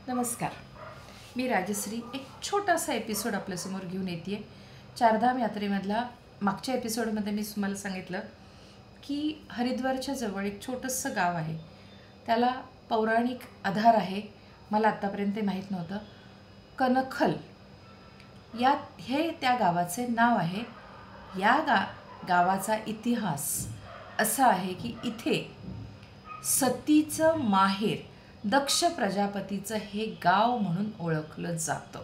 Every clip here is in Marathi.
नमस्कार, मी राजश्री एक छोटासा एपिसोड आपल्यासमोर घेऊन येते आहे. चारधाम यात्रेमधला मागच्या एपिसोडमध्ये मी तुम्हाला सांगितलं की हरिद्वारच्या जवळ एक छोटंसं गाव आहे, त्याला पौराणिक आधार आहे. मला आत्तापर्यंत ते माहीत नव्हतं. कनखल हे त्या गावाचे नाव आहे. या गावाचा इतिहास असा आहे की इथे सतीचं माहेर दक्ष प्रजापतीचं हे गाव म्हणून ओळखलं जातं.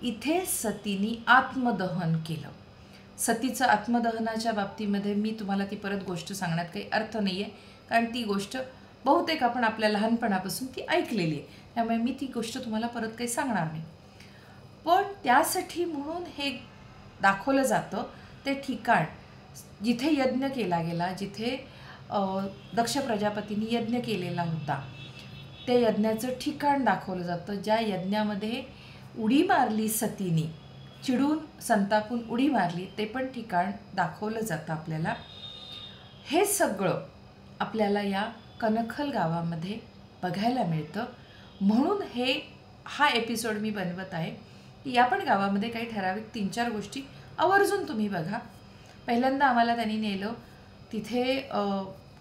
इथे सतीने आत्मदहन केलं. सतीचं आत्मदहनाच्या बाबतीमध्ये मी तुम्हाला ती परत गोष्ट सांगण्यात काही अर्थ नाही आहे, कारण ती गोष्ट बहुतेक आपण आपल्या लहानपणापासून ती ऐकलेली आहे. त्यामुळे मी ती गोष्ट तुम्हाला परत काही सांगणार नाही. पण त्यासाठी म्हणून हे दाखवलं जातं ते ठिकाण जिथे यज्ञ केला गेला, जिथे दक्ष प्रजापतीने यज्ञ केलेला होता, त्या यज्ञाचं ठिकाण दाखवलं जातं. ज्या यज्ञामध्ये उडी मारली सतीने, चिडून संतापून उडी मारली, ते पण ठिकाण दाखवलं जातं आपल्याला. हे सगळं आपल्याला या कनखल गावामध्ये बघायला मिळतं. म्हणून हा एपिसोड मी बनवत आहे की या पण गावामध्ये काही ठराविक 3-4 गोष्टी आवर्जून तुम्ही बघा. पहिल्यांदा आम्हाला त्यांनी नेलं तिथे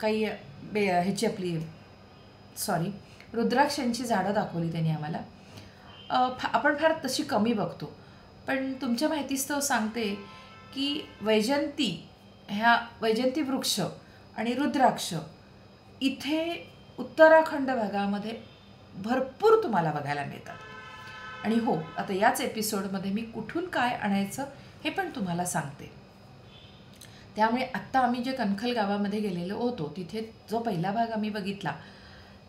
काही रुद्राक्षांची झाडं दाखवली त्यांनी आम्हाला. आपण फार तशी कमी बघतो, पण तुमच्या माहितीस्तव सांगते की वैजंती वृक्ष आणि रुद्राक्ष इथे उत्तराखंड भागामध्ये भरपूर तुम्हाला बघायला मिळतात. आणि हो, आता याच एपिसोडमध्ये मी कुठून काय आणायचं हे पण तुम्हाला सांगते. त्यामुळे आत्ता आम्ही जे कनखल गावामध्ये गेलेलो होतो, तिथे जो पहिला भाग आम्ही बघितला,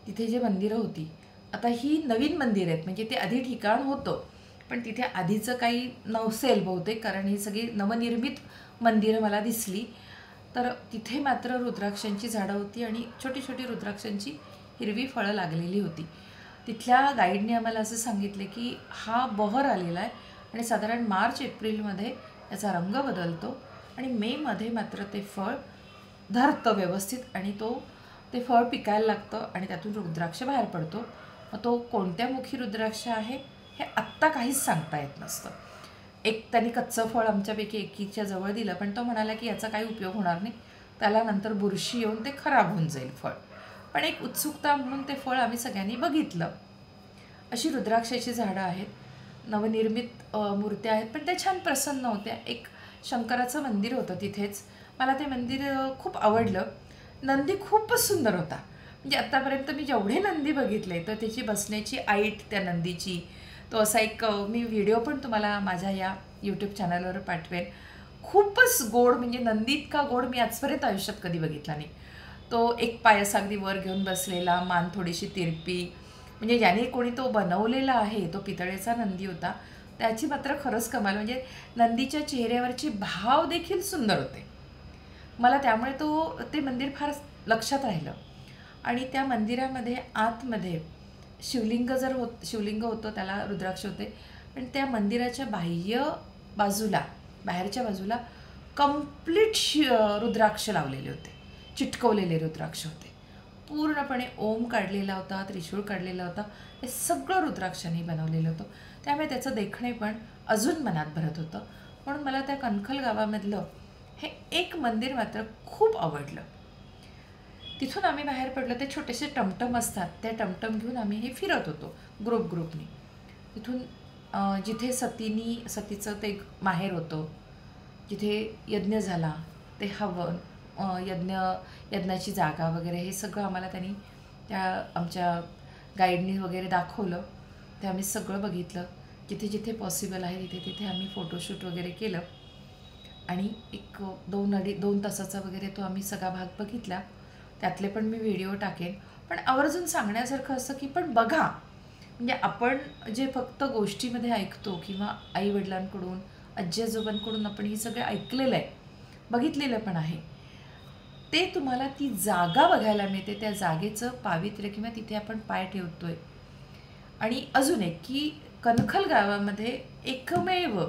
तिथे जे मंदिरं होती, आता ही नवीन मंदिरं आहेत. म्हणजे ते आधी ठिकाण होतं, पण तिथे आधीचं काही नसेल बहुतेक, कारण ही सगळी नवनिर्मित मंदिरं मला दिसली. तर तिथे मात्र रुद्राक्षांची झाडं होती आणि छोटी छोटी रुद्राक्षांची हिरवी फळं लागलेली होती. तिथल्या गाईडने आम्हाला असं सांगितले की हा बहर आलेला आहे आणि साधारण मार्च-एप्रिलमध्ये याचा रंग बदलतो आणि मेमध्ये मात्र ते फळ धरतं व्यवस्थित आणि ते फळ पिकायला लागतं आणि त्यातून रुद्राक्ष बाहेर पडतो. मग तो कोणत्या मुखी रुद्राक्ष आहे हे आत्ता काहीच सांगता येत नसतं. त्यांनी कच्चं फळ आमच्यापैकी एकीच्या जवळ दिलं, पण तो म्हणाला की याचा काही उपयोग होणार नाही, त्याला नंतर बुरशी येऊन ते खराब होऊन जाईल फळ. पण एक उत्सुकता म्हणून ते फळ आम्ही सगळ्यांनी बघितलं. अशी रुद्राक्षाची झाडं आहेत, नवनिर्मित मूर्त्या आहेत, पण त्या छान प्रसन्न होत्या. एक शंकराचं मंदिर होतं तिथेच. मला ते मंदिर खूप आवडलं. नंदी खूपच सुंदर होता. म्हणजे आत्तापर्यंत मी जेवढे नंदी बघितले, तर त्याची बसण्याची आईट त्या नंदीची, तो असा एक मी व्हिडिओ पण तुम्हाला माझ्या या यूट्यूब चॅनलवर पाठवेन. खूपच गोड, म्हणजे नंदी इतका गोड मी आजपर्यंत आयुष्यात कधी बघितला नाही. तो एक पाय असा अगदी वर घेऊन बसलेला, मान थोडीशी तिरपी, म्हणजे ज्याने कोणी तो बनवलेला आहे, तो पितळेचा नंदी होता, त्याची मात्र खरंच कमाल. म्हणजे नंदीच्या चेहऱ्यावरचे भाव देखील सुंदर होते. मला त्यामुळे ते मंदिर फार लक्षात राहिलं. आणि त्या मंदिरामध्ये आतमध्ये शिवलिंग होतं, त्याला रुद्राक्ष होते, पण त्या मंदिराच्या बाहेरच्या बाजूला कम्प्लीट रुद्राक्ष लावलेले होते, चिटकवलेले रुद्राक्ष होते. पूर्णपणे ओम काढलेला होता, त्रिशूळ काढलेला होता, हे सगळं रुद्राक्षाने बनवलेलं होतं. त्यामुळे त्याचं देखणे पण अजून मनात भरत होतं. म्हणून मला त्या कनखल गावामधलं हे एक मंदिर मात्र खूप आवडलं. तिथून आम्ही बाहेर पडलो. ते छोटेसे टमटम असतात, त्या टमटम घेऊन आम्ही हे फिरत होतो ग्रुपने. तिथून जिथे सतीचं ते माहेर होतं, जिथे यज्ञ झाला, ते हवन, यज्ञाची जागा वगैरे हे सगळं आम्हाला त्यांनी त्या आमच्या गाईडनी वगैरे दाखवलं. ते आम्ही सगळं बघितलं. जिथे जिथे पॉसिबल आहे तिथे आम्ही फोटोशूट वगैरे केलं आणि एक 2 तासाचा वगैरे तो आम्ही सगळा भाग बघितला. त्यातले पण मी व्हिडिओ टाकेन. पण आवर्जून सांगण्यासारखं असं की पण बघा, म्हणजे आपण जे फक्त गोष्टीमध्ये ऐकतो किंवा आईवडिलांकडून, आजी आजोबांकडून आपण ही सगळं ऐकलेलं आहे, बघितलेलं पण आहे, ते तुम्हाला ती जागा बघायला मिळते. त्या जागेचं पावित्र्य किंवा तिथे आपण पाय ठेवतोय. आणि अजून एक की कनखल गावामध्ये एकमेव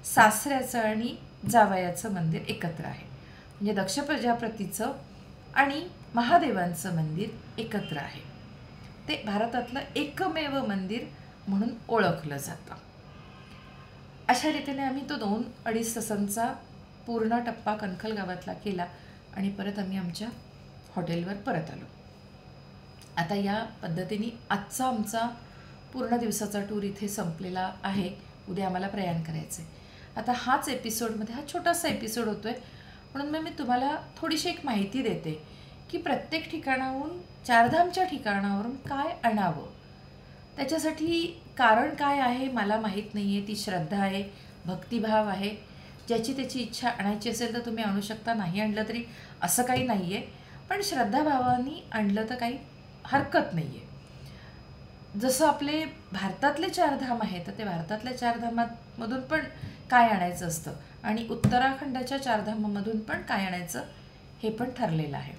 सासऱ्याचं आणि जावयाचं मंदिर एकत्र आहे. म्हणजे दक्ष प्रजापतीचं आणि महादेवांचं मंदिर एकत्र आहे. ते भारतातलं एकमेव मंदिर म्हणून ओळखलं जातं. अशा रीतीने आम्ही तो 2-2.5 तासांचा पूर्ण टप्पा कणखल गावातला केला आणि परत आम्ही आमच्या हॉटेलवर परत आलो. आता या पद्धतीने आजचा आमचा पूर्ण दिवसाचा टूर इथे संपलेला आहे. उद्या आम्हाला प्रयाण करायचं आहे. आता हाच एपिसोडमध्ये हा छोटासा एपिसोड होतो आहे, म्हणून मी तुम्हाला थोडीशी एक माहिती देते की प्रत्येक ठिकाणाहून, चारधामच्या ठिकाणावरून काय आणावं, त्याच्यासाठी कारण काय आहे मला माहीत नाही आहे. ती श्रद्धा आहे, भक्तिभाव आहे. ज्याची त्याची इच्छा आणायची असेल तर तुम्ही आणू शकता, नाही आणलं तरी असं काही नाही आहे. पण श्रद्धाभावाने आणलं तर काही हरकत नाही आहे. जसं आपले भारतातले 4 धाम आहेत, तर ते भारतातल्या 4 धामांमधून पण काय आणायचं असतं आणि उत्तराखंडाच्या 4 धामांमधून पण काय आणायचं हे पण ठरलेलं आहे.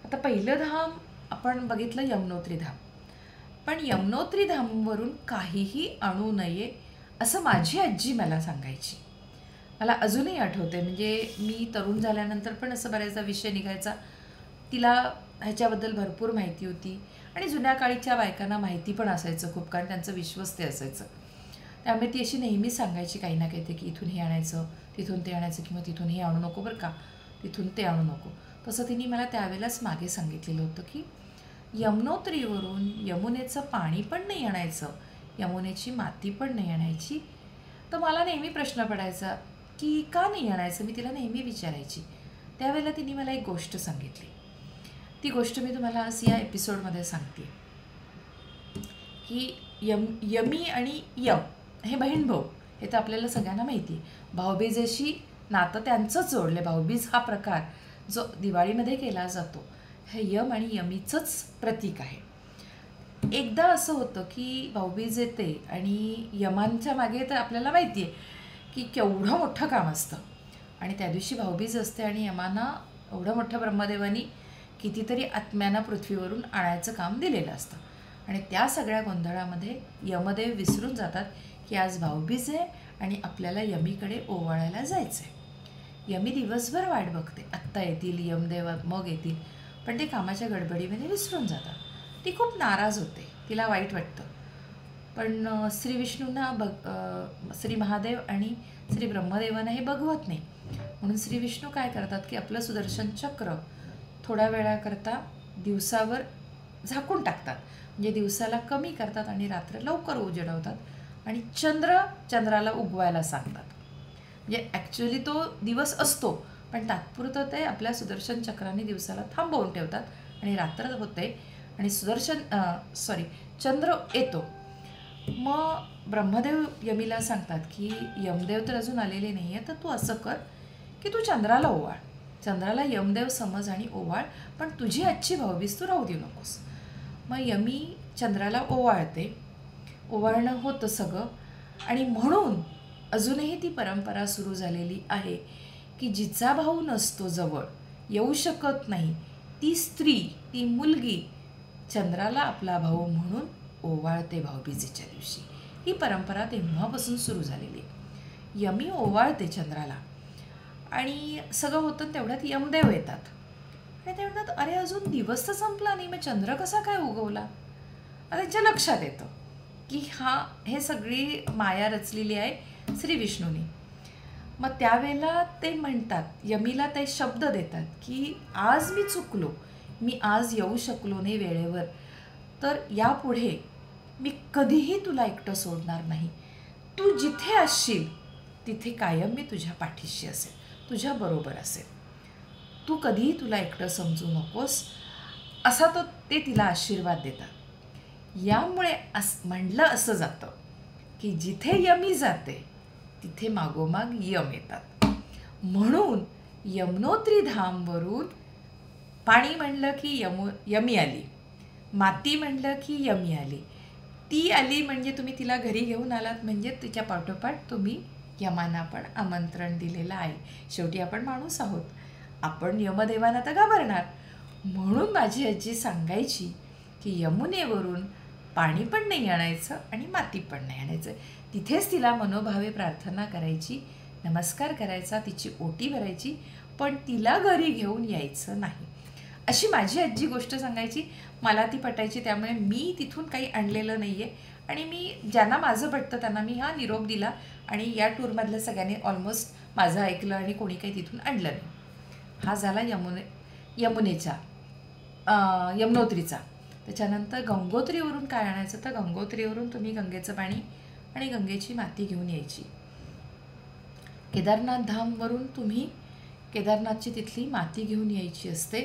आता पहिलं धाम आपण बघितलं यमुनोत्री धाम. पण यमुनोत्री धामवरून काहीही आणू नये असं माझी आजी मला सांगायची. मला अजूनही आठवते, म्हणजे मी तरुण झाल्यानंतर पण असं बऱ्याचदा विषय निघायचा. तिला ह्याच्याबद्दल भरपूर माहिती होती आणि जुन्या काळीच्या बायकांना माहिती पण असायचं खूप, कारण त्यांचं विश्वस्त असायचं. त्यामुळे ती अशी नेहमी सांगायची काही ना काही ते की इथून हे आणायचं, तिथून ते आणायचं, किंवा तिथून हे आणू नको बरं का, तिथून ते आणू नको. तसं तिने मला त्यावेळेलाच मागे सांगितलेलं होतं की यमुनोत्रीवरून यमुनेचं पाणी पण नाही आणायचं, यमुनेची माती पण नाही आणायची. तर मला नेहमी प्रश्न पडायचा की का नाही आणायचं, मी तिला नेहमी विचारायची. त्यावेळेला तिने मला एक गोष्ट सांगितली. ती गोष्ट मी तुम्हाला आज या एपिसोडमध्ये सांगते की यमी आणि यम हे बहीण भाऊ, हे तर आपल्याला सगळ्यांना माहिती आहे. भाऊबीजेशी नातं त्यांचंच जोडले. भाऊबीज हा प्रकार जो दिवाळीमध्ये केला जातो हे यम आणि यमीचंच प्रतीक आहे. एकदा असं होतं की भाऊबीज येते आणि यमांच्या मागे तर आपल्याला माहिती आहे की केवढं मोठं काम असतं, आणि त्या दिवशी भाऊबीज असते आणि यमांना एवढं मोठं ब्रह्मदेवानी कितीतरी आत्म्यांना पृथ्वीवरून आणायचं काम दिलेलं असतं. आणि त्या सगळ्या गोंधळामध्ये यमदेव विसरून जातात की आज भाऊबीज आहे आणि आपल्याला यमीकडे ओवाळायला जायचं आहे. यमी दिवसभर वाट बघते, आत्ता येतील यमदेव, मग येतील, पण ते कामाच्या गडबडीमध्ये विसरून जातात. ती खूप नाराज होते, तिला वाईट वाटतं. पण श्री विष्णूंना श्री महादेव आणि श्री ब्रह्मदेवांना हे बघवत नाही. म्हणून श्री विष्णू काय करतात की आपलं सुदर्शन चक्र थोड्या वेळाकरता दिवसावर झाकून टाकतात, म्हणजे दिवसाला कमी करतात आणि रात्र लवकर उजेडवतात आणि चंद्राला उगवायला सांगतात. म्हणजे ॲक्च्युली तो दिवस असतो, पण तात्पुरतं ते आपल्या सुदर्शन चक्राने दिवसाला थांबवून ठेवतात आणि रात्र होते आणि चंद्र येतो. मग ब्रह्मदेव यमीला सांगतात की यमदेव तर अजून आलेले नाही आहे, तर तू असं कर की तू चंद्राला ओवाळ, चंद्राला यमदेव समज आणि ओवाळ, पण तुझी आजची भाऊबीज तू राहू देऊ नकोस. मग यमी चंद्राला ओवाळते, ओवाळणं होतं सगळं. आणि म्हणून अजूनही ती परंपरा सुरू झालेली आहे की जिचा भाऊ नसतो जवळ, येऊ शकत नाही, ती स्त्री, ती मुलगी चंद्राला आपला भाऊ म्हणून ओवाळते भाऊबीजेच्या दिवशी. ही परंपरा तेव्हापासून सुरू झालेली आहे. यमी ओवाळते चंद्राला आणि सगळं होतं. तेवढ्यात यमदेव येतात आणि ते म्हणतात, अरे अजून दिवस तर संपला नाही, मग चंद्र कसा काय उगवला. त्यांच्या लक्षात येतं की हे सगळी माया रचलेली आहे श्री विष्णूनी. मग त्यावेळेला ते म्हणतात, यमीला ते शब्द देतात की आज मी चुकलो, मी आज येऊ शकलो नाही वेळेवर, तर यापुढे मी कधीही तुला एकटं सोडणार नाही. तू जिथे असशील तिथे कायम मी तुझ्या पाठीशी असेल, तुझ्याबरोबर असेल. तू कधीही तुला एकटं समजू नकोस, असा ते तिला आशीर्वाद देतात. यामुळे म्हणलं असं जातं की जिथे यमी जाते तिथे मागोमाग यम येतात. म्हणून यमुनोत्री धामवरून पाणी म्हणलं की यमी आली, माती म्हणलं की यमी आली, ती आली म्हणजे तुम्ही तिला घरी घेऊन आलात, म्हणजे तिच्या पाठोपाठ तुम्ही यमांना पण आमंत्रण दिलेलं आहे. शेवटी आपण माणूस आहोत, आपण यमदेवांना तर घाबरणार. म्हणून माझी आजी सांगायची की यमुनेवरून पाणी पण नाही आणायचं आणि माती पण नाही आणायचं. तिथेच तिला मनोभावे प्रार्थना करायची, नमस्कार करायचा, तिची ओटी भरायची, पण तिला घरी घेऊन यायचं नाही. अशी माझी आजी गोष्ट सांगायची, मला ती पटायची. त्यामुळे मी तिथून काही आणलेलं नाही आहे. आणि मी ज्यांना माझं पटतं त्यांना मी हा निरोप दिला. आणि या टूरमधल्या सगळ्यांनी ऑलमोस्ट माझं ऐकलं आणि कोणी काही तिथून आणलं नाही. हा झाला यमुनोत्रीचा. त्याच्यानंतर गंगोत्रीवरून काय आणायचं, तर गंगोत्रीवरून तुम्ही गंगेचं पाणी आणि गंगेची माती घेऊन यायची. केदारनाथ धामवरून तुम्ही केदारनाथची तिथली माती घेऊन यायची असते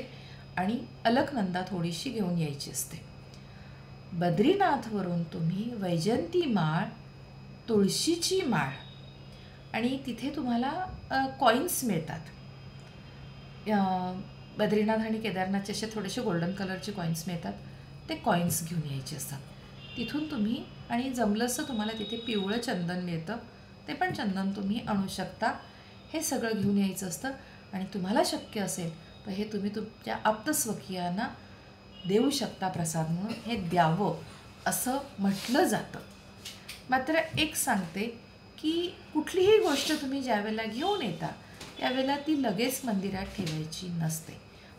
आणि अलकनंदा थोडीशी घेऊन यायची असते. बद्रीनाथवरून तुम्ही वैजंती माळ, तुळशीची माळ आणि तिथे तुम्हाला कॉईन्स मिळतात. बद्रीनाथ आणि केदारनाथचे असे थोडेसे गोल्डन कलरचे कॉईन्स मिळतात. ते कॉईन्स घेऊन यायचे असतात. तिथून तुम्ही, आणि जमलंसं तुम्हाला तिथे पिवळं चंदन मिळतं, ते पण चंदन तुम्ही आणू शकता. हे सगळं घेऊन यायचं असतं. आणि तुम्हाला शक्य असेल तर हे तुम्ही तुमच्या आप्तस्वकीयांना देऊ शकता प्रसाद म्हणून. हे द्यावं असं म्हटलं जातं. मात्र एक सांगते की कुठलीही गोष्ट तुम्ही ज्यावेळेला घेऊन येता त्यावेळेला ती लगेच मंदिरात ठेवायची नसते.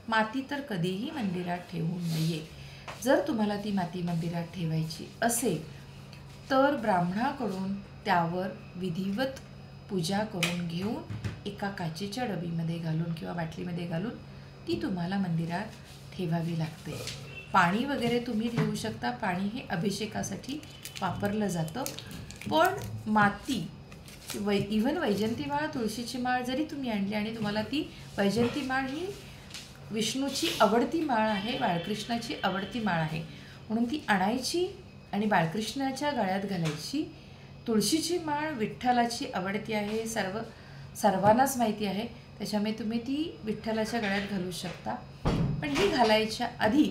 माती तर कधीही मंदिरात ठेवू नये. जर तुम्हाला ती माती मंदिरात ठेवायची असेल तर ब्राह्मणाकडून त्यावर विधिवत पूजा करून घेऊन एका काचेच्या डबीमध्ये घालून किंवा बाटलीमध्ये घालून ती तुम्हाला मंदिरात ठेवावी लागते. पाणी वगैरे तुम्ही ठेवू शकता. पाणी हे अभिषेकासाठी वापरलं जातं. पण माती इव्हन वैजंती माळ, तुळशीची माळ जरी तुम्ही आणली आणि तुम्हाला ती वैजंती माळ ही विष्णूची आवडती माळ आहे, बाळकृष्णाची आवडती माळ आहे म्हणून ती आणायची आणि बाळकृष्णाच्या गळ्यात घालायची. तुळशीची माळ विठ्ठलाची आवडती आहे, सर्वांनाच माहिती आहे. त्याच्यामुळे तुम्ही ती विठ्ठलाच्या गळ्यात घालू शकता. पण ही घालायच्या आधी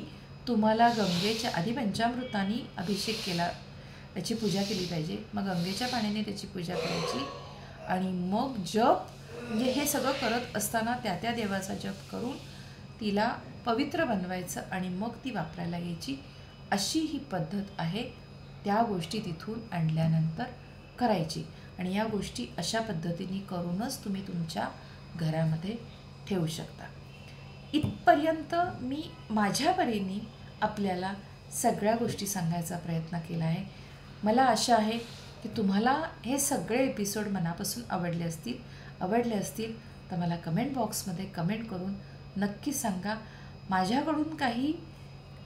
तुम्हाला गंगेच्या आधी पंचामृताने अभिषेक केला, त्याची पूजा केली पाहिजे. मग गंगेच्या पाण्याने त्याची पूजा करायची आणि मग जप, म्हणजे हे सगळं करत असताना त्या देवाचा जप करून तिला पवित्र बनवायचं आणि मग ती वापरायला घ्यायची. अशी ही पद्धत आहे. त्या गोष्टी तिथून आणल्यानंतर करायची आणि या गोष्टी अशा पद्धतीने करूनच तुम्ही तुमच्या घरामध्ये ठेवू शकता. इथपर्यंत मी माझ्या परीने आपल्याला सगळ्या गोष्टी सांगायचा प्रयत्न केला आहे. मला आशा आहे की तुम्हाला हे सगळे एपिसोड मनापासून आवडले असतील तर मला कमेंट बॉक्समध्ये कमेंट करून नक्की सांगा. माझ्याकडून काही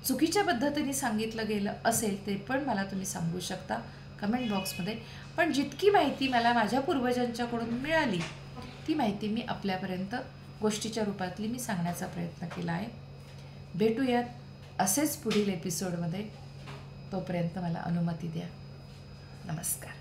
चुकीच्या पद्धतीने सांगितलं गेलं असेल ते पण मला तुम्ही सांगू शकता कमेंट बॉक्समध्ये. पण जितकी माहिती मला माझ्या पूर्वजांच्याकडून मिळाली ती माहिती मी आपल्यापर्यंत गोष्टीच्या रूपातली मी सांगण्याचा प्रयत्न केला आहे. भेटूयात असेच पुढील एपिसोडमध्ये. तोपर्यंत मला अनुमती द्या. नमस्कार.